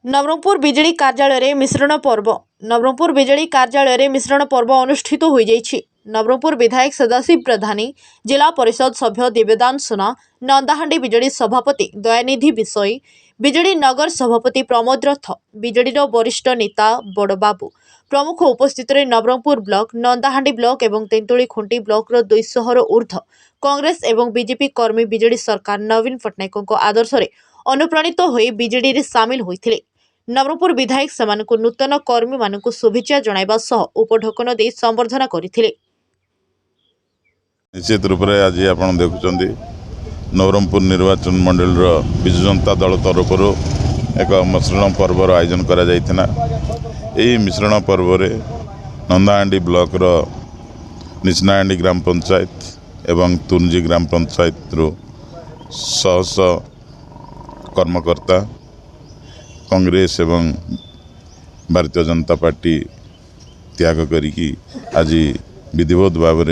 Nabarangpur BJD कार्यालय मिश्रण पर्व नवरंगपुर बिजेडी कार्यालय मिश्रण पर्व अनुष्ठित हो जाइछि। नवरंगपुर विधायक सदाशिव प्रधानी, जिला परिषद सभ्य दिव्यदान सुना, नंदाहांडी बिजेडी सभापति दयानिधि विषयी, बिजेडी नगर सभापति प्रमोद रथ, बिजेडी वरिष्ठ नेता बड़बाबू प्रमुख उपस्थित नवरंगपुर ब्लॉक, नंदाहांडी ब्लॉक एवं तेंतुली खुंटी ब्लॉक 200 ऊर्ध्व कांग्रेस एवं बीजेपी कर्मी बिजेडी सरकार नवीन पट्टनायक आदर्श अनुप्राणित हो बिजेडी रे सामिल होइथिले। नवरंगपुर विधायक समानकु नूतन कर्मी मानकु शुभेच्छा जणाइबा सह उपढकन दे संबर्धना करिथिले। निश्चित रूप से आज आप देखुं नवरंगपुर निर्वाचन मंडल विजु जनता दल तरफ एक मिश्रण पर्वर आयोजन करा जाइथिना। यही मिश्रण पर्व नंदाहांडी ब्लॉक निचनाहांडी ग्राम पंचायत एवं तुंजी ग्राम पंचायत शह शह कर्मकर्ता कांग्रेस एवं भारतीय जनता पार्टी त्याग करिकी आज विधिवत भाव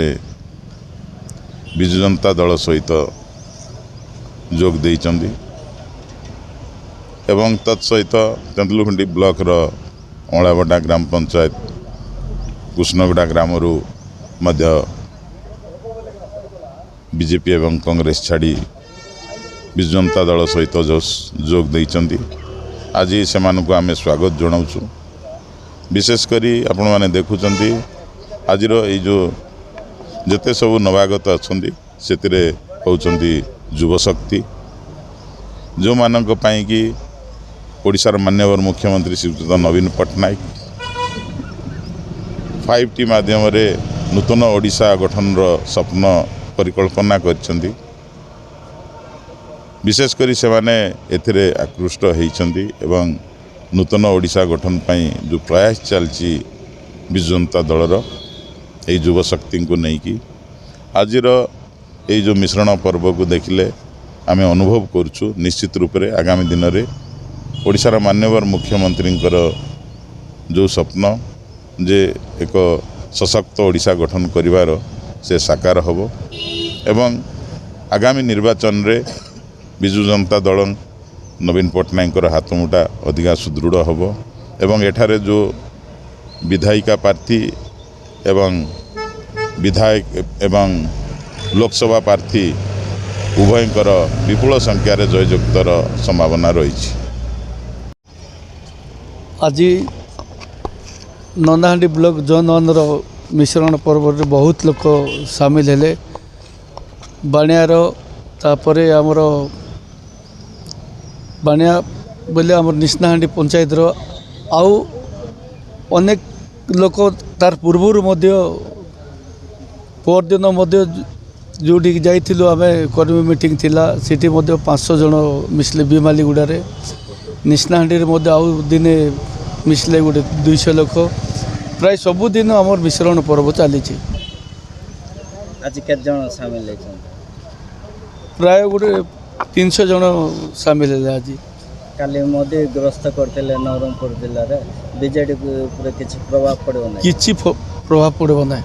विजु जनता दल सहित जोग देइचंदी एवं तत्सहित तेंतुलखुंडी ब्लॉक अँलावडा ग्राम पंचायत कृष्णगुड़ा ग्राम बीजेपी एवं कांग्रेस छाड़ी विजु जनता दल सहित जोग देइचंदी। आज से आम स्वागत जनाऊँ। विशेषकर आपण मैंने देखुंट आज जो जिते सब नवागत अच्छा से होती युव शक्ति जो मानक कि ओडिशार माननीय मुख्यमंत्री श्रीयुत नवीन पट्टनायक 5T माध्यम नूतन ओडिशा गठन स्वप्न परिकल्पना कर विशेषकर से माने एथिरे आकृष्ट होइछंती एवं नूतन ओडिशा गठन पाई जो प्रयास चलची विजु जनता दलर ये युव शक्ति को लेकिन आज ये जो मिश्रण पर्व को देखिले आम अनुभव करुचु। निश्चित रूप से आगामी दिन में ओडिशार माननीय मुख्यमंत्री जो स्वप्न जे एक सशक्त ओडिशा गठन करिवार से साकार हब एवं आगामी निर्वाचन रे विजु जनता दल नवीन पट्टनायक हाथमुटा अधिका सुदृढ़ हब एवं एठारे जो विधायिका प्रार्थी एवं विधायक एवं लोकसभा प्रार्थी उभयंकर विपुल संख्यार जययुक्तर संभावना रही। आज नंदाहांडी ब्लॉक जनन मिश्रण पर्व बहुत लोक सामिल हेले। बाणियार तापरे आमर बाणिया बोले आम निचनाहांडी पंचायत आउ अनेक लोक तार पूर्वर परदिन जो जाइलु आम कर्मी मीटिंग थिला सिटी 500 जन मिसले बीमालीगुड़े निचनाहांडी आउ दिने मिसले गोटे 200 लोक प्राय सबुदिन आम मिश्रण पर्व चली। आज केत जन सामिल प्राय गोटे 300 जन सामिल है। आज काली मोदी ग्रस्त करते नवरंगपुर जिले में बीजेडी किसी प्रभाव पड़ो ना? किसी प्रभाव पड़ो ना।